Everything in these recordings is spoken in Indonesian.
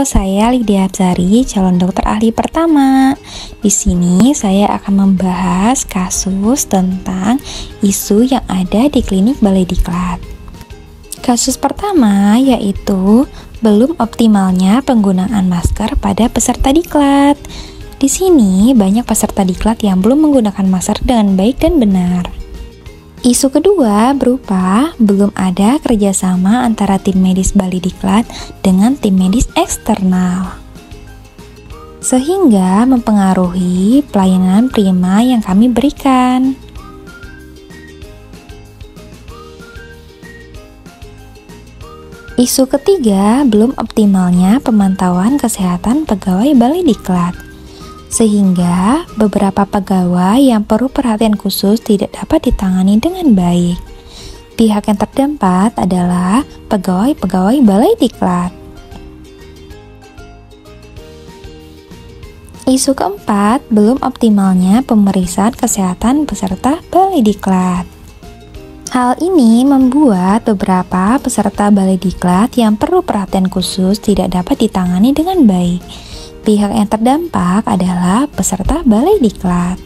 saya Lydia Absari, calon dokter ahli pertama. Di sini saya akan membahas kasus tentang isu yang ada di klinik Balai Diklat. Kasus pertama yaitu belum optimalnya penggunaan masker pada peserta diklat. Di sini banyak peserta diklat yang belum menggunakan masker dengan baik dan benar. Isu kedua berupa belum ada kerjasama antara tim medis Balai Diklat dengan tim medis eksternal, sehingga mempengaruhi pelayanan prima yang kami berikan. Isu ketiga, belum optimalnya pemantauan kesehatan pegawai Balai Diklat, sehingga beberapa pegawai yang perlu perhatian khusus tidak dapat ditangani dengan baik. Pihak yang terdampak adalah pegawai-pegawai Balai Diklat. Isu keempat, belum optimalnya pemeriksaan kesehatan peserta Balai Diklat. Hal ini membuat beberapa peserta Balai Diklat yang perlu perhatian khusus tidak dapat ditangani dengan baik. Pihak yang terdampak adalah peserta Balai Diklat.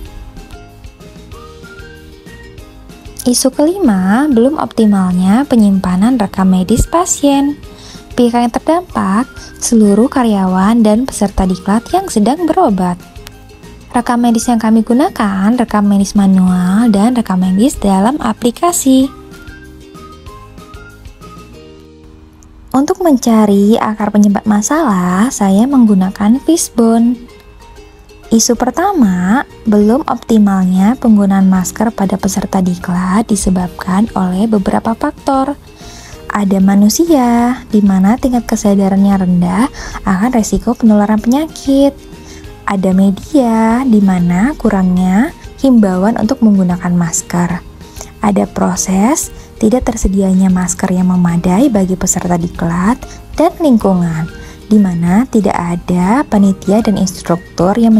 Isu kelima, belum optimalnya penyimpanan rekam medis pasien. Pihak yang terdampak, seluruh karyawan dan peserta diklat yang sedang berobat. Rekam medis yang kami gunakan, rekam medis manual dan rekam medis dalam aplikasi. Untuk mencari akar penyebab masalah, saya menggunakan fishbone. Isu pertama, belum optimalnya penggunaan masker pada peserta diklat disebabkan oleh beberapa faktor. Ada manusia, di mana tingkat kesadarannya rendah akan resiko penularan penyakit. Ada media, di mana kurangnya himbauan untuk menggunakan masker. Ada proses, tidak tersedianya masker yang memadai bagi peserta diklat, dan lingkungan, di mana tidak ada panitia dan instruktur yang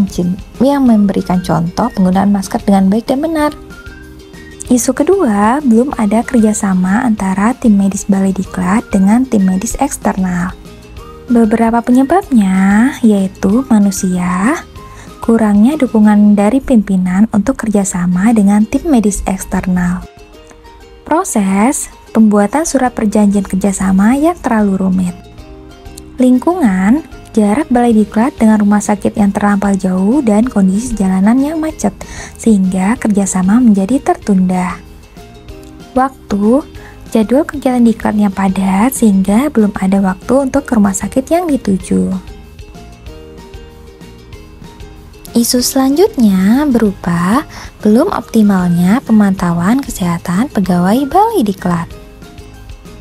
memberikan contoh penggunaan masker dengan baik dan benar. Isu kedua, belum ada kerjasama antara tim medis Balai Diklat dengan tim medis eksternal. Beberapa penyebabnya yaitu manusia, kurangnya dukungan dari pimpinan untuk kerjasama dengan tim medis eksternal. Proses pembuatan surat perjanjian kerjasama yang terlalu rumit. Lingkungan, jarak Balai Diklat dengan rumah sakit yang terlampau jauh dan kondisi jalanan yang macet, sehingga kerjasama menjadi tertunda. Waktu, jadwal kegiatan diklat yang padat, sehingga belum ada waktu untuk ke rumah sakit yang dituju. Isu selanjutnya berupa belum optimalnya pemantauan kesehatan pegawai Balai Diklat.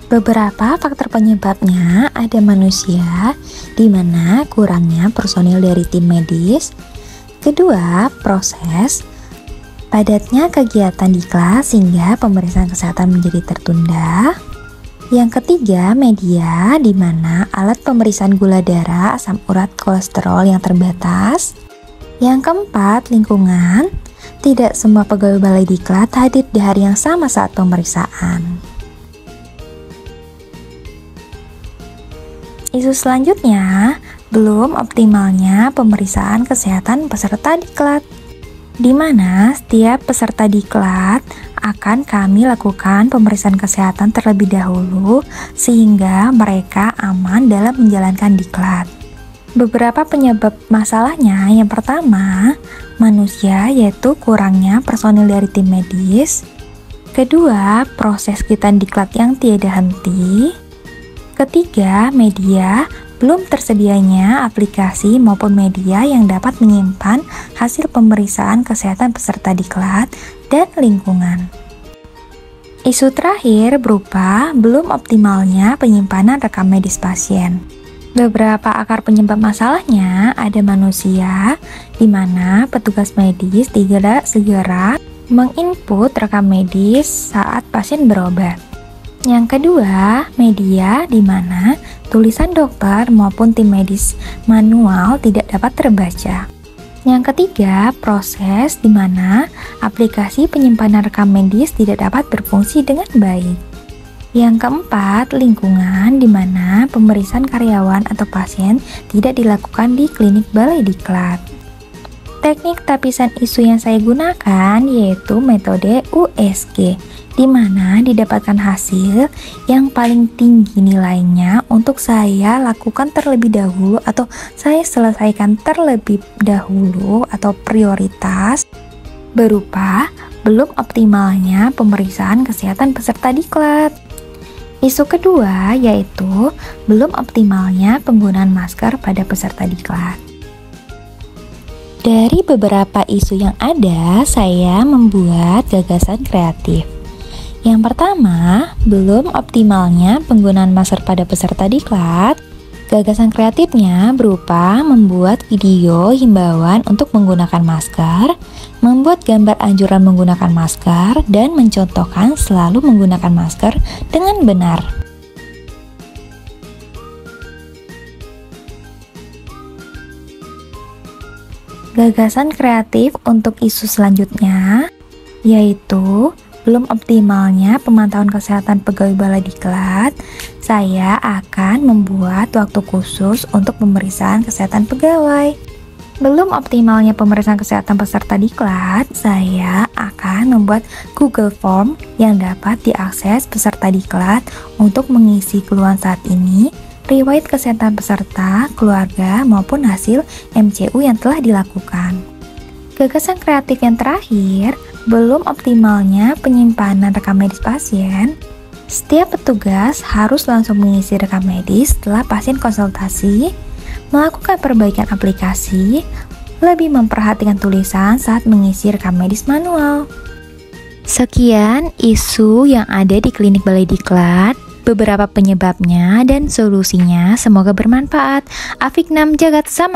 Beberapa faktor penyebabnya ada manusia, di mana kurangnya personil dari tim medis. Kedua, proses, padatnya kegiatan diklat sehingga pemeriksaan kesehatan menjadi tertunda. Yang ketiga, media, di mana alat pemeriksaan gula darah, asam urat, kolesterol yang terbatas. Yang keempat, lingkungan. Tidak semua pegawai Balai Diklat hadir di hari yang sama saat pemeriksaan. Isu selanjutnya, belum optimalnya pemeriksaan kesehatan peserta diklat, di mana setiap peserta diklat akan kami lakukan pemeriksaan kesehatan terlebih dahulu sehingga mereka aman dalam menjalankan diklat. Beberapa penyebab masalahnya, yang pertama, manusia, yaitu kurangnya personil dari tim medis. Kedua, proses kegiatan diklat yang tiada henti. Ketiga, media, belum tersedianya aplikasi maupun media yang dapat menyimpan hasil pemeriksaan kesehatan peserta diklat dan lingkungan. Isu terakhir berupa belum optimalnya penyimpanan rekam medis pasien. Beberapa akar penyebab masalahnya ada manusia, di mana petugas medis tidak segera menginput rekam medis saat pasien berobat. Yang kedua, media, di mana tulisan dokter maupun tim medis manual tidak dapat terbaca. Yang ketiga, proses, di mana aplikasi penyimpanan rekam medis tidak dapat berfungsi dengan baik. Yang keempat, lingkungan di mana pemeriksaan karyawan atau pasien tidak dilakukan di klinik balai diklat. Teknik tapisan isu yang saya gunakan yaitu metode USG, di mana didapatkan hasil yang paling tinggi nilainya untuk saya lakukan terlebih dahulu atau saya selesaikan terlebih dahulu atau prioritas berupa belum optimalnya pemeriksaan kesehatan peserta diklat. Isu kedua yaitu belum optimalnya penggunaan masker pada peserta diklat. Dari beberapa isu yang ada, saya membuat gagasan kreatif. Yang pertama, belum optimalnya penggunaan masker pada peserta diklat. Gagasan kreatifnya berupa membuat video himbauan untuk menggunakan masker, membuat gambar anjuran menggunakan masker, dan mencontohkan selalu menggunakan masker dengan benar. Gagasan kreatif untuk isu selanjutnya yaitu belum optimalnya pemantauan kesehatan pegawai balai diklat. Saya akan membuat waktu khusus untuk pemeriksaan kesehatan pegawai. Belum optimalnya pemeriksaan kesehatan peserta diklat, saya akan membuat Google Form yang dapat diakses peserta diklat untuk mengisi keluhan saat ini, riwayat kesehatan peserta, keluarga, maupun hasil MCU yang telah dilakukan. Gagasan kreatif yang terakhir, belum optimalnya penyimpanan rekam medis pasien. Setiap petugas harus langsung mengisi rekam medis setelah pasien konsultasi, melakukan perbaikan aplikasi, lebih memperhatikan tulisan saat mengisi rekam medis manual. Sekian isu yang ada di klinik balai diklat, beberapa penyebabnya dan solusinya semoga bermanfaat. Afiknam Jagat Sama.